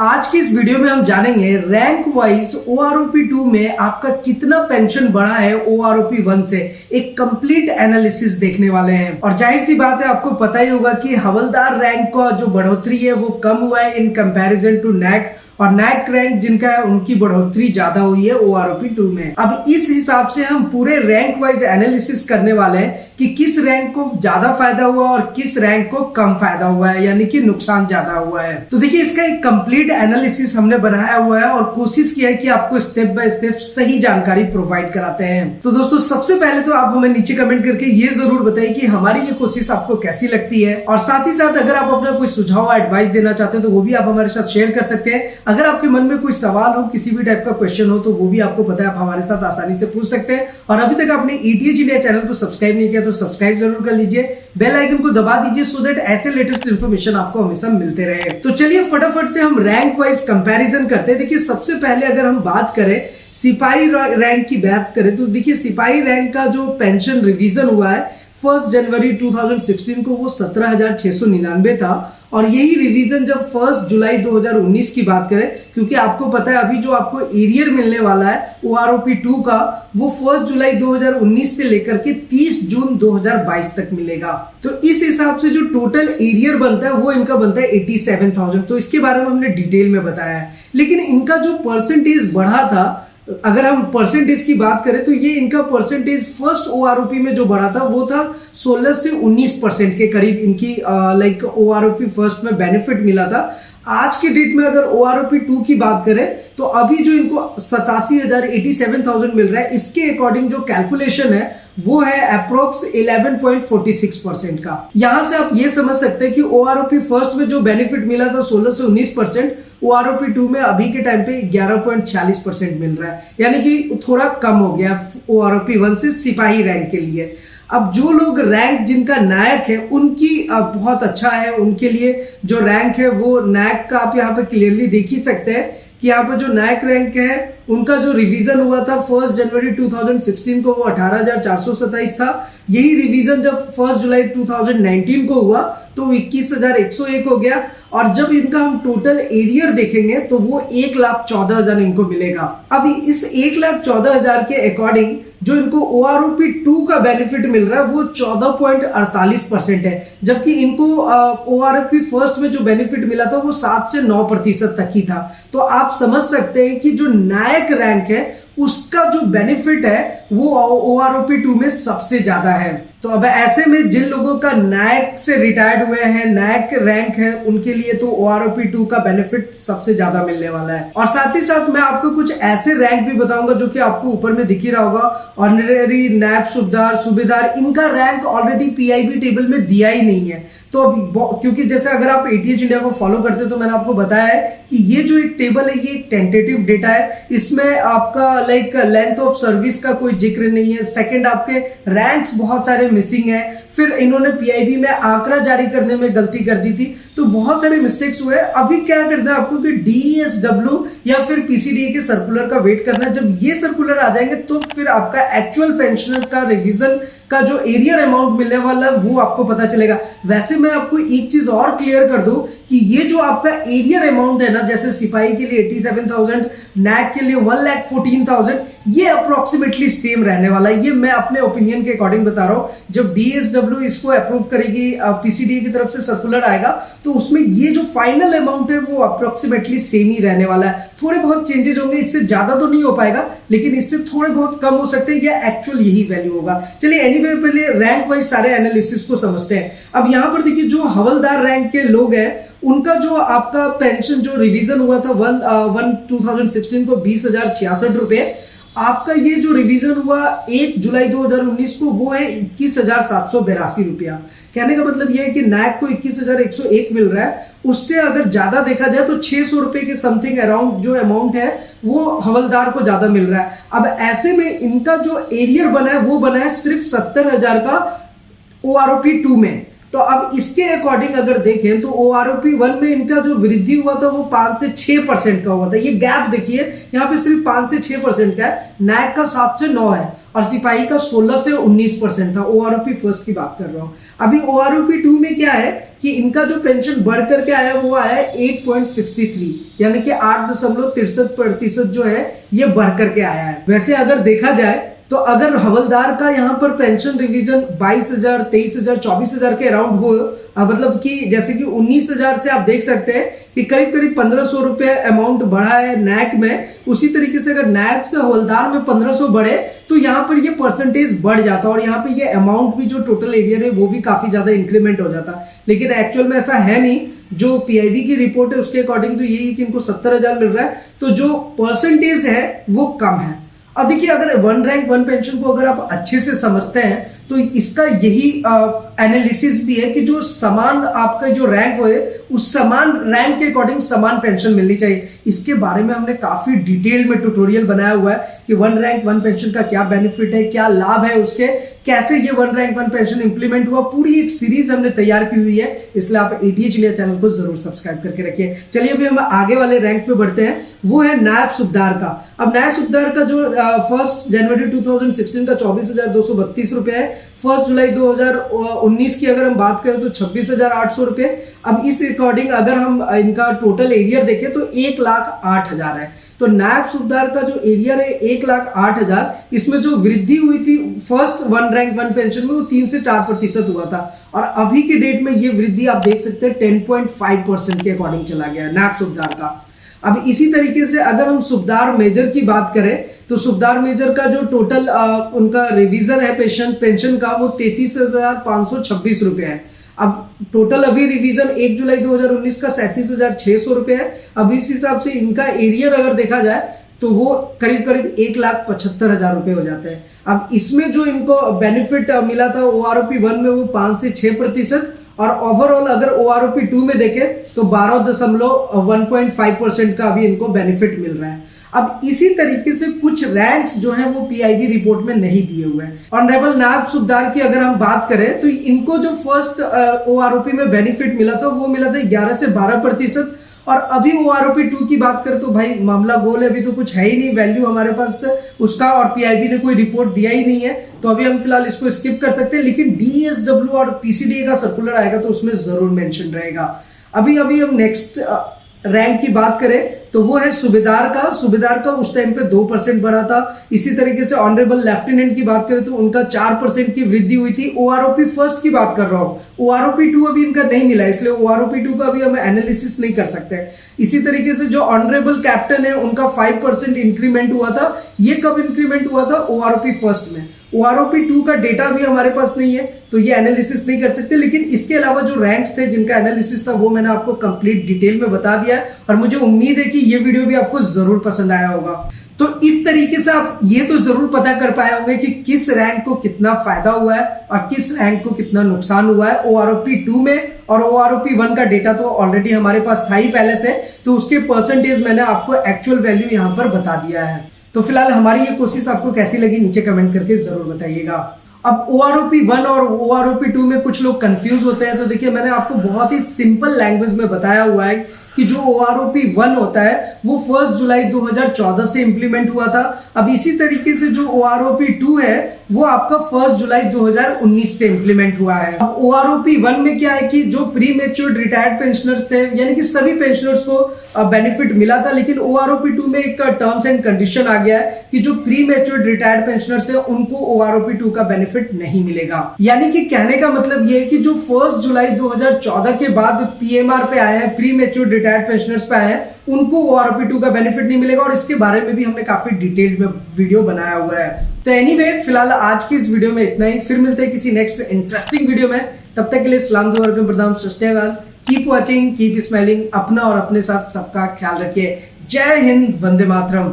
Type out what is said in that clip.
आज की इस वीडियो में हम जानेंगे रैंक वाइज ओआरओपी 2 में आपका कितना पेंशन बढ़ा है ओआरओपी 1 से। एक कंप्लीट एनालिसिस देखने वाले हैं और जाहिर सी बात है आपको पता ही होगा कि हवलदार रैंक का जो बढ़ोतरी है वो कम हुआ है इन कंपैरिजन टू नैक, और नैक रैंक जिनका है उनकी बढ़ोतरी ज्यादा हुई है ओआरओपी 2 में। अब इस हिसाब से हम पूरे रैंक वाइज एनालिसिस करने वाले हैं कि किस रैंक को ज्यादा फायदा हुआ और किस रैंक को कम फायदा हुआ है, यानी कि नुकसान ज्यादा हुआ है। तो देखिए इसका एक कंप्लीट एनालिसिस हमने बनाया हुआ है और कोशिश किया है कि आपको स्टेप बाय स्टेप सही जानकारी प्रोवाइड कराते हैं। तो दोस्तों सबसे पहले तो आप हमें नीचे कमेंट करके ये जरूर बताइए कि हमारी ये कोशिश आपको कैसी लगती है, और साथ ही साथ अगर आप अपना कोई सुझाव एडवाइस देना चाहते हैं तो वो भी आप हमारे साथ शेयर कर सकते हैं। अगर आपके मन में कोई सवाल हो, किसी भी टाइप का क्वेश्चन हो, तो वो भी आपको पता है आप हमारे साथ आसानी से पूछ सकते हैं। और अभी तक आपने ईटीएच इंडिया चैनल को सब्सक्राइब नहीं किया तो सब्सक्राइब जरूर कर लीजिए, बेल आइकन को दबा दीजिए सो दैट ऐसे लेटेस्ट इन्फॉर्मेशन आपको हमेशा मिलते रहे। तो चलिए फटाफट से हम रैंक वाइज कंपैरिजन करते हैं। देखिए सबसे पहले अगर हम बात करें सिपाही रैंक की बात करें तो देखिए सिपाही रैंक का जो पेंशन रिवीजन हुआ है 1 जनवरी 2016 को वो 17,699 था, और यही रिवीजन जब 1 जुलाई 2019 की बात करें, क्योंकि आपको पता है अभी जो आपको एरियर मिलने वाला है ओआरओपी 2 का वो 1 जुलाई 2019 से लेकर के 30 जून 2022 तक मिलेगा। तो इस हिसाब से जो टोटल एरियर बनता है वो इनका बनता है 87,000। तो इसके बारे में हमने डिटेल में बताया है, लेकिन इनका जो परसेंटेज बढ़ा था, अगर हम परसेंटेज की बात करें तो ये इनका परसेंटेज फर्स्ट ओआरओपी में जो बढ़ा था वो था 16 से 19% के करीब इनकी लाइक ओआरओपी फर्स्ट में बेनिफिट मिला था। आज के डेट में अगर ओआरओपी 2 की बात करें तो अभी जो इनको 87,000 मिल रहा है, इसके अकॉर्डिंग जो कैलकुलेशन है वो है अप्रोक्स 11.46% का। यहां से आप ये समझ सकते हैं कि ओआरओपी फर्स्ट में जो बेनिफिट मिला था 16 से 19%, ओआरओपी 2 में अभी के टाइम पे 11.46% मिल रहा है, यानी कि थोड़ा कम हो गया ओआरओपी 1 से सिपाही रैंक के लिए। अब जो लोग रैंक जिनका नायक है उनकी बहुत अच्छा है, उनके लिए जो रैंक है वो नायक का आप यहाँ पे क्लियरली देख ही सकते हैं कि यहाँ पे जो नायक रैंक है उनका जो रिवीजन हुआ था 1 जनवरी 2016 को वो 18,427 था। यही रिवीजन जब 1 जुलाई 2019 को हुआ तो 21,101 हो गया, और जब इनका हम टोटल एरियर देखेंगे तो वो 1,14,000 इनको मिलेगा। अब इस 1,14,000 के अकॉर्डिंग जो इनको ओआरओपी 2 का बेनिफिट मिल रहा है वो 14.48% है, जबकि इनको ओआरओपी फर्स्ट में जो बेनिफिट मिला था वो 7 से 9% तक ही था। तो आप समझ सकते हैं कि जो नायक रैंक है उसका जो बेनिफिट है वो ओआरओपी 2 में सबसे ज्यादा है। तो अब ऐसे में जिन लोगों का नायक से रिटायर्ड हुए हैं, नायक रैंक है, उनके लिए तो ओआरओपी 2 का बेनिफिट सबसे ज्यादा मिलने वाला है। और साथ ही साथ मैं आपको कुछ ऐसे रैंक भी बताऊंगा जो कि आपको ऊपर में दिख ही रहा होगा, ऑनरेरी, नैब सूबेदार, इनका रैंक ऑलरेडी पीआईबी टेबल में दिया ही नहीं है। तो क्योंकि जैसे अगर आप एटीएच इंडिया को फॉलो करते हो तो मैंने आपको बताया है कि ये जो एक टेबल है ये एक टेंटेटिव डेटा है, इसमें आपका लाइक लेंथ ऑफ सर्विस का कोई जिक्र नहीं है। सेकंड, आपके रैंक्स बहुत सारे मिसिंग है। फिर इन्होंने पीआईबी में आंकड़ा जारी करने में गलती कर दी थी, तो बहुत सारे मिस्टेक्स हुए। अभी क्या करना है आपको कि डीएसडब्ल्यू या फिर पीसीडीए के सर्कुलर का वेट करना है। जब ये सर्कुलर आ जाएंगे तो फिर आपका एक्चुअल पेंशनर का रिवीजन का जो एरियर अमाउंट मिलने वाला है वो आपको पता चलेगा। वैसे मैं आपको एक चीज और क्लियर कर दूं कि ये जो आपका एरियर अमाउंट है ना, जैसे सिपाही के लिए 87,000, नैक के लिए 1,14,000, ये अप्रोक्सीमेटली सेम रहने वाला है। ये मैं अपने ओपिनियन के अकॉर्डिंग बता रहा हूं। जब डीएसडब्ल्यू इसको अप्रूव करेगी, पीसीडीए की तरफ से सर्कुलर आएगा, तो उसमें ये जो फाइनल अमाउंट है वो अप्रोक्सीमेटली सेम ही रहने वाला है। थोड़े बहुत चेंजेस होंगे, इससे ज्यादा तो नहीं हो पाएगा, लेकिन इससे थोड़े बहुत कम हो सकते हैं, या एक्चुअल यही वैल्यू होगा। चलिए एनीवे पहले रैंक वाइज सारे एनालिसिस को समझते हैं। अब यहां पर देखिए जो हवलदार रैंक के लोग हैं उनका जो आपका पेंशन जो रिवीजन हुआ था 2016 को 20,066 रुपए, आपका ये जो रिवीजन हुआ 1 जुलाई 2019 को वो है 21,782 रुपया। कहने का मतलब ये है कि नैक को 21,101 मिल रहा है, उससे अगर ज्यादा देखा जाए तो 600 रुपए के समथिंग अराउंड जो अमाउंट है वो हवलदार को ज्यादा मिल रहा है। अब ऐसे में इनका जो एरियर बना है वो बना है सिर्फ 70,000 का ओआरओपी 2 में। तो अब इसके अकॉर्डिंग अगर देखें तो ओआरओपी 1 में इनका जो वृद्धि हुआ था वो 5 से 6% का हुआ था। ये गैप देखिए यहाँ पे सिर्फ 5 से 6% का है, नैक का 7 से 9 है, और सिपाही का 16 से 19% था। ओआरओपी फर्स्ट की बात कर रहा हूं। अभी ओआरओपी 2 में क्या है कि इनका जो पेंशन बढ़ करके आया वो आया है 8.63, यानी कि 8.63% जो है ये बढ़ करके आया है। वैसे अगर देखा जाए तो अगर हवलदार का यहाँ पर पेंशन रिवीजन 22,000, 23,000, 24,000 के अराउंड हो, मतलब कि जैसे कि 19,000 से आप देख सकते हैं कि करीब करीब 1,500 रुपए अमाउंट बढ़ा है नैक में, उसी तरीके से अगर नैक से हवलदार में 1,500 बढ़े तो यहाँ पर ये परसेंटेज बढ़ जाता और यहाँ पे ये अमाउंट भी जो टोटल एरिया है वो भी काफी ज्यादा इंक्रीमेंट हो जाता। लेकिन एक्चुअल में ऐसा है नहीं। जो पीआईबी की रिपोर्ट है उसके अकॉर्डिंग तो यही कि इनको 70,000 मिल रहा है, तो जो परसेंटेज है वो कम है। अब देखिए, अगर वन रैंक वन पेंशन को अगर आप अच्छे से समझते हैं तो इसका यही एनालिसिस भी है कि जो समान आपका जो रैंक हो उस समान रैंक के अकॉर्डिंग समान पेंशन मिलनी चाहिए। इसके बारे में हमने काफी डिटेल में ट्यूटोरियल बनाया हुआ है कि वन रैंक वन पेंशन का क्या बेनिफिट है, क्या लाभ है उसके, कैसे ये one rank one pension implement हुआ, पूरी एक सीरीज हमने तैयार की हुई है। इसलिए आप एटीएच इंडिया चैनल को जरूर सब्सक्राइब करके रखिए। चलिए अभी हम आगे वाले रैंक पे बढ़ते हैं, वो है नायब सूबेदार का। अब नायब सूबेदार का जो 1 जनवरी 2016 का 24,232 रुपए है। 1 जुलाई 2019 की अगर हम बात करें तो 26,800 रुपए। अब इस अकॉर्डिंग अगर हम इनका टोटल एरियर देखें तो 1,08,000 है। तो नायब सूबेदार का जो एरियर है 1,08,000, इसमें जो वृद्धि हुई थी first one rank one pension में वो 3 से 4% हुआ था, और अभी की डेट में ये वृद्धि आप देख सकते हैं 10.5% के अकॉर्डिंग चला गया है नायब सूबेदार का। अब इसी तरीके से अगर हम सूबेदार मेजर की बात करें तो सूबेदार मेजर का जो टोटल उनका रिवीजन है पेंशन का वो 33,526 रुपए है। अब टोटल अभी रिवीजन 1 जुलाई 2019 का 37,600 रुपए है। अब इस हिसाब से इनका एरियर अगर देखा जाए तो वो करीब करीब 1,75,000 रुपए हो जाते हैं। अब इसमें जो इनको बेनिफिट मिला था ओआरओपी 1 में वो 5 से 6%, और ओवरऑल अगर ओआरओपी 2 में देखें तो 12.15% का अभी इनको बेनिफिट मिल रहा है। अब इसी तरीके से कुछ रैंक्स जो हैं वो पीआईबी रिपोर्ट में नहीं दिए हुए हैं। ऑनरेबल नायब सूबेदार की अगर हम बात करें तो इनको जो फर्स्ट ओआरओपी में बेनिफिट मिला था वो मिला था 11 से 12%, और अभी ओआरओपी 2 की बात करें तो भाई मामला गोल है, अभी तो कुछ है ही नहीं वैल्यू हमारे पास उसका, और पीआईबी ने कोई रिपोर्ट दिया ही नहीं है, तो अभी हम फिलहाल इसको स्किप कर सकते हैं। लेकिन डीएसडब्ल्यू और पीसीडीए का सर्कुलर आएगा तो उसमें जरूर मेंशन रहेगा। अभी हम नेक्स्ट रैंक की बात करें तो वो है सूबेदार का। सूबेदार का उस टाइम पे 2% बढ़ा था। इसी तरीके से ऑनरेबल लेफ्टिनेंट की बात करें तो उनका 4% की वृद्धि हुई थी। ओआरओपी फर्स्ट की बात कर रहा हूं, ओआरओपी 2 अभी इनका नहीं मिला, इसलिए ओआरओपी 2 का अभी हम एनालिसिस नहीं कर सकते। इसी तरीके से जो ऑनरेबल कैप्टन है उनका 5% इंक्रीमेंट हुआ था। ये कब इंक्रीमेंट हुआ था? ओआरओपी फर्स्ट में। ओआरओपी 2 का डेटा भी हमारे पास नहीं है तो ये एनालिसिस नहीं कर सकते, लेकिन इसके अलावा जो रैंक्स थे जिनका एनालिसिस था वो मैंने आपको कंप्लीट डिटेल में बता दिया है, और मुझे उम्मीद है कि ये वीडियो भी आपको जरूर पसंद आया होगा। तो इस तरीके से आप ये तो जरूर पता कर पाए होंगे कि किस रैंक को कितना फायदा हुआ है और किस रैंक को कितना नुकसान हुआ है ओआरओपी 2 में। और ओआरओपी 1 का डेटा तो ऑलरेडी हमारे पास था ही पहले से, तो उसके परसेंटेज मैंने आपको एक्चुअल वैल्यू यहां पर बता दिया है। तो फिलहाल हमारी ये कोशिश आपको कैसी लगी नीचे कमेंट करके जरूर बताइएगा। अब ओआरओपी 1 और ओआरओपी 2 में कुछ लोग कंफ्यूज होते हैं, तो देखिए मैंने आपको बहुत ही सिंपल लैंग्वेज में बताया हुआ है कि जो ओआरओपी 1 होता है वो 1 जुलाई 2014 से इंप्लीमेंट हुआ था। अब इसी तरीके से जो ओआरओपी 2 है वो आपका 1 जुलाई 2019 से इंप्लीमेंट हुआ है। अब ओआरओपी 1 में क्या है कि जो प्री मैच्योर्ड रिटायर्ड पेंशनर्स थे, यानी कि सभी पेंशनर्स को बेनिफिट मिला था, लेकिन ओआरओपी 2 में एक टर्म्स एंड कंडीशन आ गया है कि जो प्री मैच्योर्ड रिटायर्ड पेंशनर्स है उनको ओआरओपी 2 का बेनिफिट नहीं मिलेगा। यानी कि कहने का मतलब ये है कि जो 1 जुलाई 2014 के बाद पीएमआर पे आए हैं, प्री मैच्योर्ड रिटायर्ड पेंशनर्स पे आए हैं, उनको ओआरओपी 2 का बेनिफिट नहीं मिलेगा, और इसके बारे में भी हमने काफी डिटेल में वीडियो बनाया हुआ है। तो एनीवे फिलहाल आज की इस वीडियो में इतना ही, फिर मिलते हैं किसी नेक्स्ट इंटरेस्टिंग वीडियो में। तब तक के लिए सलाम दुआ प्रणाम, सस्तेकाल, कीप वॉचिंग, कीप स्माइलिंग, अपना और अपने साथ सबका ख्याल रखिए। जय हिंद, वंदे मातरम।